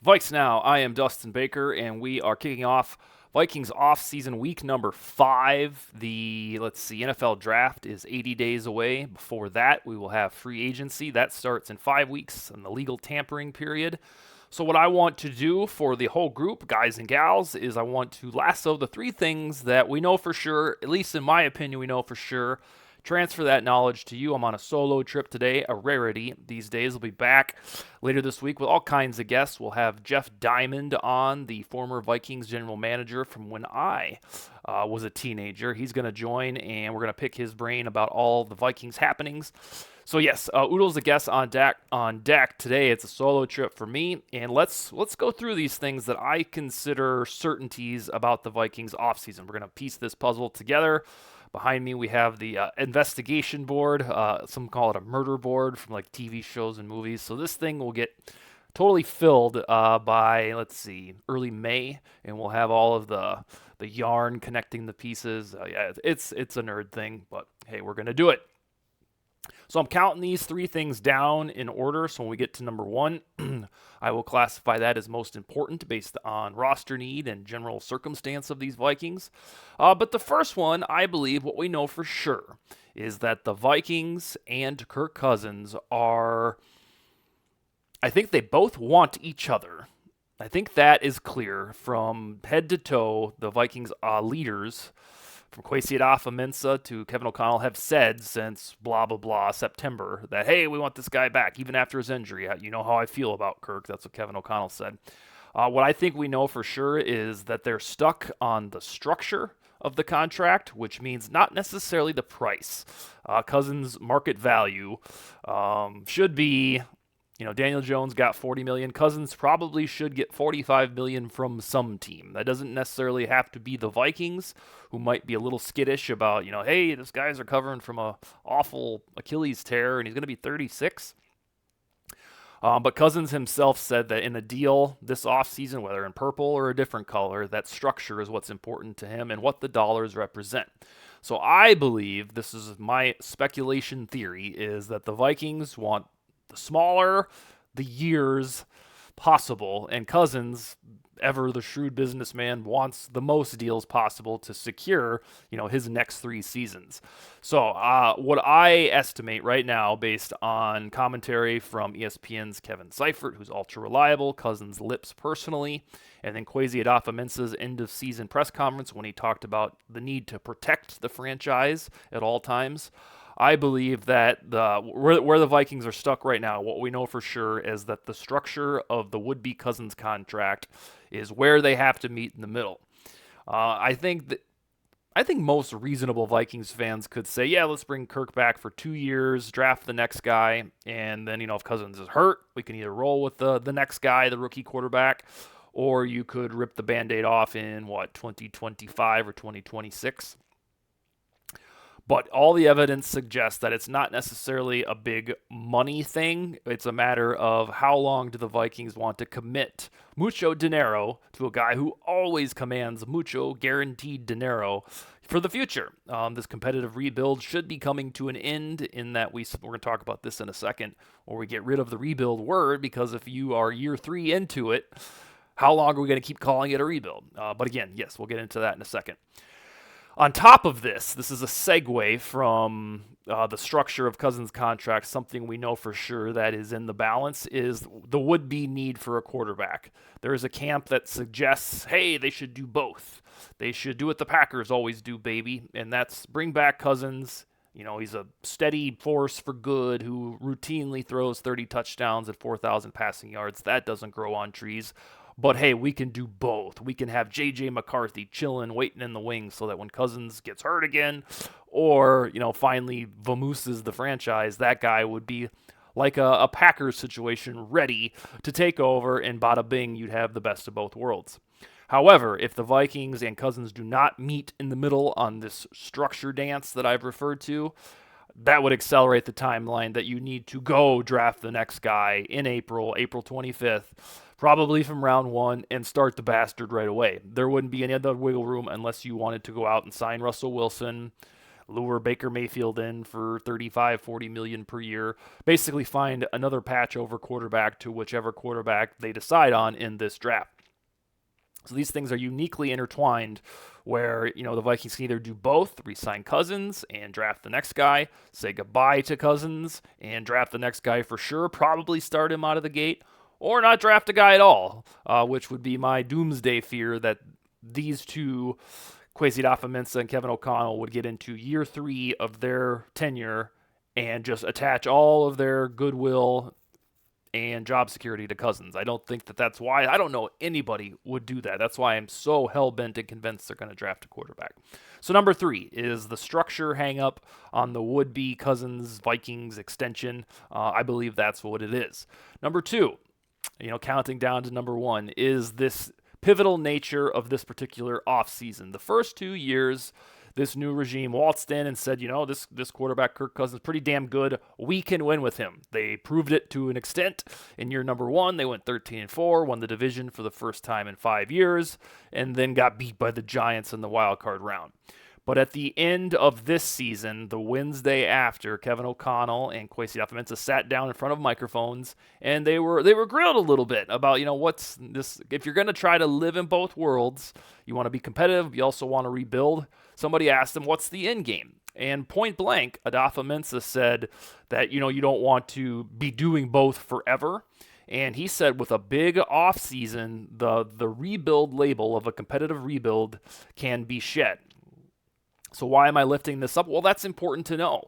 VikesNow. I am Dustin Baker, and we are kicking off Vikings Offseason week number 5. The NFL draft is 80 days away. Before that, we will have free agency. That starts in 5 weeks in the legal tampering period. So what I want to do for the whole group, guys and gals, is I want to lasso the 3 things that we know for sure, at least in my opinion, we know for sure. Transfer that knowledge to you. I'm on a solo trip today, a rarity these days. We'll be back later this week with all kinds of guests. We'll have Jeff Diamond on, the former Vikings general manager from when I was a teenager. He's going to join, and we're going to pick his brain about all the Vikings happenings. So yes, Oodle's the guest on deck today. It's a solo trip for me, and let's go through these things that I consider certainties about the Vikings offseason. We're going to piece this puzzle together. Behind me, we have the investigation board. Some call it a murder board from like TV shows and movies. So this thing will get totally filled by, early May, and we'll have all of the yarn connecting the pieces. Yeah, it's a nerd thing, but hey, we're gonna do it. So I'm counting these 3 things down in order. So when we get to number 1, I will classify that as most important based on roster need and general circumstance of these Vikings. But the first one, I believe what we know for sure is that the Vikings and Kirk Cousins I think they both want each other. I think that is clear from head to toe. The Vikings leaders, from Kwesi Adolphus-Mensah to Kevin O'Connell, have said since blah, blah, blah, September that, hey, we want this guy back, even after his injury. You know how I feel about Kirk. That's what Kevin O'Connell said. What I think we know for sure is that they're stuck on the structure of the contract, which means not necessarily the price. Cousins' market value should be... Daniel Jones got $40 million. Cousins probably should get $45 million from some team. That doesn't necessarily have to be the Vikings, who might be a little skittish about, hey, this guy's recovering from a awful Achilles tear, and he's going to be 36. But Cousins himself said that in a deal this offseason, whether in purple or a different color, that structure is what's important to him and what the dollars represent. So I believe, this is my speculation theory, is that the Vikings want the smaller the years possible, and Cousins, ever the shrewd businessman, wants the most deals possible to secure, his next 3 seasons. So what I estimate right now, based on commentary from ESPN's Kevin Seifert, who's ultra reliable, Cousins' lips personally, and then Kwesi Adolphus-Mensah's end-of-season press conference when he talked about the need to protect the franchise at all times, I believe that where the Vikings are stuck right now, what we know for sure is that the structure of the would-be Cousins contract is where they have to meet in the middle. I think most reasonable Vikings fans could say, yeah, let's bring Kirk back for 2 years, draft the next guy, and then, if Cousins is hurt, we can either roll with the next guy, the rookie quarterback, or you could rip the Band-Aid off in, 2025 or 2026. But all the evidence suggests that it's not necessarily a big money thing. It's a matter of how long do the Vikings want to commit mucho dinero to a guy who always commands mucho guaranteed dinero for the future. This competitive rebuild should be coming to an end in that we're going to talk about this in a second, or we get rid of the rebuild word, because if you are year 3 into it, how long are we going to keep calling it a rebuild? But again, yes, we'll get into that in a second. On top of this is a segue from the structure of Cousins' contract. Something we know for sure that is in the balance is the would-be need for a quarterback. There is a camp that suggests, hey, they should do both. They should do what the Packers always do, baby, and that's bring back Cousins. He's a steady force for good who routinely throws 30 touchdowns at 4,000 passing yards. That doesn't grow on trees. But hey, we can do both. We can have J.J. McCarthy chilling, waiting in the wings so that when Cousins gets hurt again or, finally vamooses the franchise, that guy would be like a Packers situation, ready to take over, and bada bing, you'd have the best of both worlds. However, if the Vikings and Cousins do not meet in the middle on this structure dance that I've referred to, that would accelerate the timeline that you need to go draft the next guy in April 25th, probably from round 1, and start the bastard right away. There wouldn't be any other wiggle room unless you wanted to go out and sign Russell Wilson, lure Baker Mayfield in for 35, 40 million per year, basically find another patch over quarterback to whichever quarterback they decide on in this draft. So these things are uniquely intertwined where, the Vikings can either do both, re-sign Cousins and draft the next guy, say goodbye to Cousins and draft the next guy for sure, probably start him out of the gate, or not draft a guy at all, which would be my doomsday fear that these two, Kwesi Adofo-Mensah and Kevin O'Connell, would get into year 3 of their tenure and just attach all of their goodwill and job security to Cousins. I don't think that that's why. I don't know anybody would do that. That's why I'm so hell-bent and convinced they're going to draft a quarterback. So number 3 is the structure hang-up on the would-be Cousins Vikings extension. I believe that's what it is. Number 2, counting down to number 1, is this pivotal nature of this particular offseason. The first 2 years, this new regime waltzed in and said, this quarterback, Kirk Cousins, pretty damn good. We can win with him. They proved it to an extent. In year number 1, they went 13-4, won the division for the first time in 5 years, and then got beat by the Giants in the wild card round. But at the end of this season, the Wednesday after, Kevin O'Connell and Kwesi Adofo-Mensah sat down in front of microphones, and they were grilled a little bit about, what's this? If you're going to try to live in both worlds, you want to be competitive, you also want to rebuild. Somebody asked them, what's the end game? And point blank, Adofo-Mensah said that, you don't want to be doing both forever. And he said with a big offseason, the rebuild label of a competitive rebuild can be shed. So why am I lifting this up? Well, that's important to know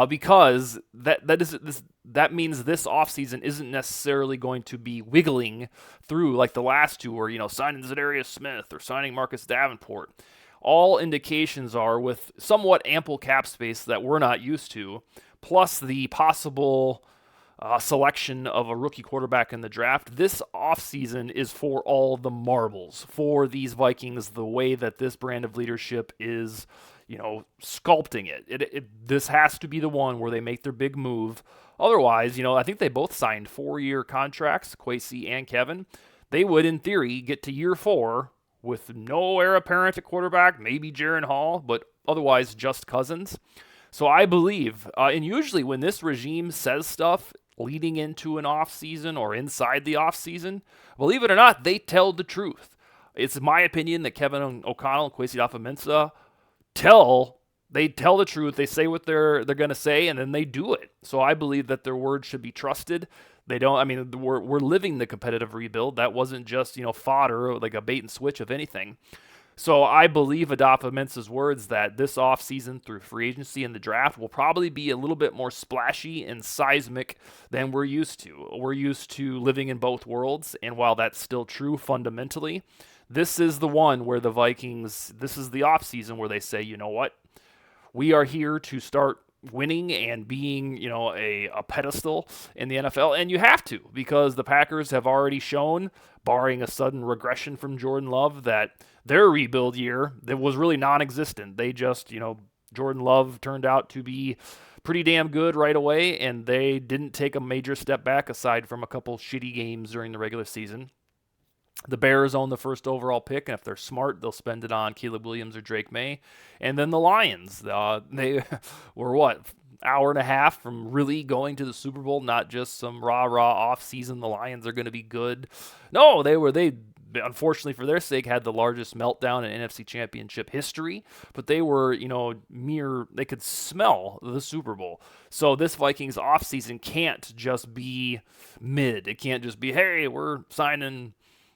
because that means this offseason isn't necessarily going to be wiggling through like the last two where, signing Zadarius Smith or signing Marcus Davenport. All indications are with somewhat ample cap space that we're not used to, plus the possible selection of a rookie quarterback in the draft. This offseason is for all the marbles for these Vikings, the way that this brand of leadership is sculpting it. This has to be the one where they make their big move. Otherwise, I think they both signed 4-year contracts, Kwesi and Kevin. They would, in theory, get to year 4 with no heir apparent at quarterback, maybe Jaren Hall, but otherwise just Cousins. So I believe, and usually when this regime says stuff leading into an offseason or inside the offseason, believe it or not, they tell the truth. It's my opinion that Kevin O'Connell and Kwesi Adofo-Mensah tell the truth. They say what they're going to say, and then they do it. So I believe that their word should be trusted. They don't. I mean, we're living the competitive rebuild. That wasn't just fodder, like a bait and switch of anything. So I believe Adofo-Mensah's words that this offseason through free agency and the draft will probably be a little bit more splashy and seismic than we're used to. We're used to living in both worlds, and while that's still true fundamentally, this is the one where the Vikings, this is the offseason where they say, you know what, we are here to start winning and being, a pedestal in the NFL. And you have to, because the Packers have already shown, barring a sudden regression from Jordan Love, that their rebuild year that was really non-existent. They just, Jordan Love turned out to be pretty damn good right away, and they didn't take a major step back aside from a couple shitty games during the regular season. The Bears own the first overall pick, and if they're smart, they'll spend it on Caleb Williams or Drake May. And then the Lions, they were hour and a half from really going to the Super Bowl, not just some rah-rah off-season, the Lions are going to be good. No, they unfortunately for their sake had the largest meltdown in NFC Championship history, but they were, they could smell the Super Bowl. So this Vikings offseason can't just be mid. It can't just be, hey, we're signing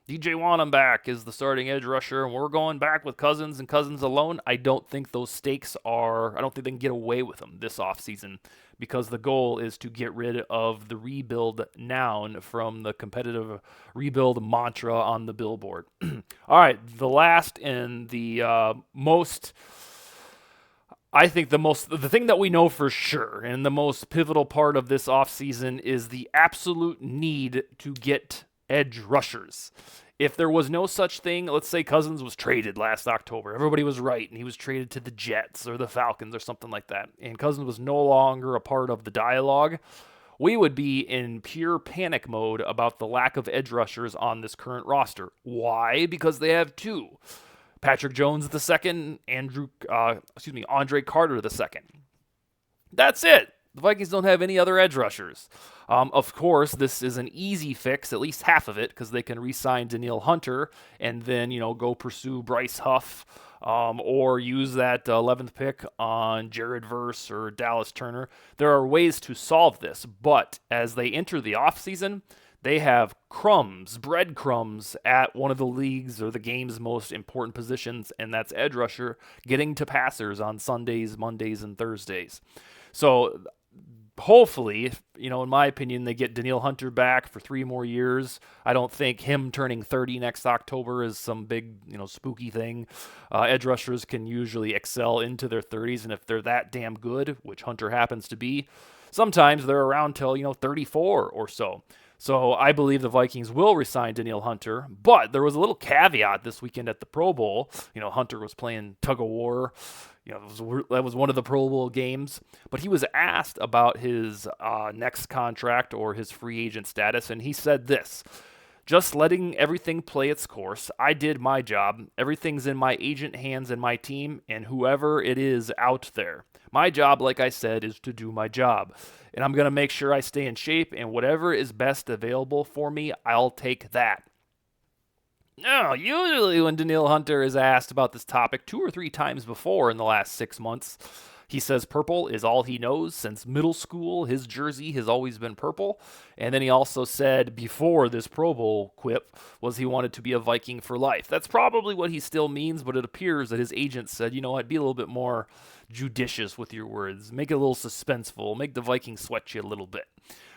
DJ Wanham back as the starting edge rusher, and we're going back with Cousins and Cousins alone. I don't think those stakes I don't think they can get away with them this offseason, because the goal is to get rid of the rebuild noun from the competitive rebuild mantra on the billboard. All right, the last and the most, I think the thing that we know for sure and the most pivotal part of this offseason is the absolute need to get edge rushers. If there was no such thing, let's say Cousins was traded last October, everybody was right, and he was traded to the Jets or the Falcons or something like that, and Cousins was no longer a part of the dialogue, we would be in pure panic mode about the lack of edge rushers on this current roster. Why? Because they have two. Patrick Jones the second, Andre Carter the second. That's it. The Vikings don't have any other edge rushers. Of course, this is an easy fix, at least half of it, because they can re-sign Danielle Hunter and then, go pursue Bryce Huff, or use that 11th pick on Jared Verse or Dallas Turner. There are ways to solve this, but as they enter the offseason, they have breadcrumbs at one of the league's or the game's most important positions, and that's edge rusher, getting to passers on Sundays, Mondays, and Thursdays. So hopefully, in my opinion, they get Danielle Hunter back for 3 more years. I don't think him turning 30 next October is some big, spooky thing. Edge rushers can usually excel into their 30s, and if they're that damn good, which Hunter happens to be, sometimes they're around till, 34 or so. So I believe the Vikings will resign Danielle Hunter, but there was a little caveat this weekend at the Pro Bowl. Hunter was playing tug of war. That was one of the Pro Bowl games. But he was asked about his next contract or his free agent status, and he said this: "Just letting everything play its course. I did my job. Everything's in my agent hands and my team and whoever it is out there. My job, like I said, is to do my job. And I'm going to make sure I stay in shape, and whatever is best available for me, I'll take that." Now, usually when Danielle Hunter is asked about this topic 2 or 3 times before in the last 6 months, he says purple is all he knows. Since middle school, his jersey has always been purple. And then he also said before this Pro Bowl quip was he wanted to be a Viking for life. That's probably what he still means, but it appears that his agent said, be a little bit more judicious with your words. Make it a little suspenseful. Make the Vikings sweat you a little bit.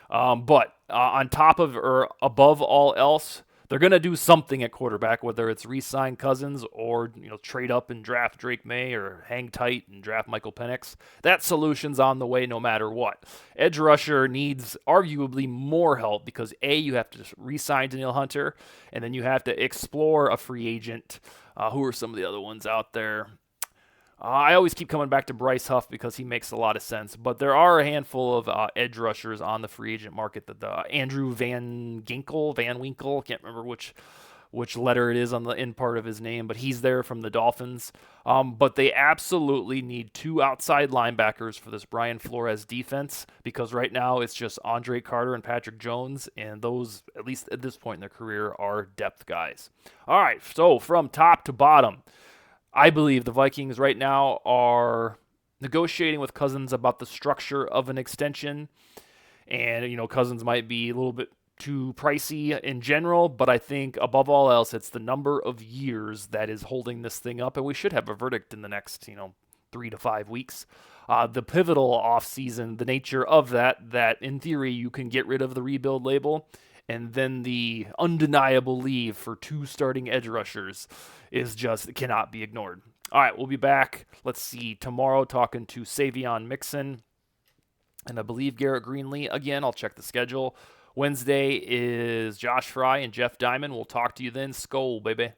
But on top of or above all else, they're going to do something at quarterback, whether it's re-sign Cousins or trade up and draft Drake May or hang tight and draft Michael Penix. That solution's on the way no matter what. Edge rusher needs arguably more help because A, you have to re-sign Danielle Hunter, and then you have to explore a free agent. Who are some of the other ones out there? I always keep coming back to Bryce Huff because he makes a lot of sense, but there are a handful of edge rushers on the free agent market. Andrew Van Winkle, can't remember which letter it is on the end part of his name, but he's there from the Dolphins. But they absolutely need 2 outside linebackers for this Brian Flores defense because right now it's just Andre Carter and Patrick Jones, and those, at least at this point in their career, are depth guys. All right, so from top to bottom, I believe the Vikings right now are negotiating with Cousins about the structure of an extension. And, Cousins might be a little bit too pricey in general, but I think above all else, it's the number of years that is holding this thing up. And we should have a verdict in the next, 3 to 5 weeks. The pivotal offseason, the nature of that in theory you can get rid of the rebuild label. And then the undeniable leave for 2 starting edge rushers it cannot be ignored. All right, we'll be back, let's see, tomorrow talking to Savion Mixon and I believe Garrett Greenlee. Again, I'll check the schedule. Wednesday is Josh Fry and Jeff Diamond. We'll talk to you then. Skol, baby.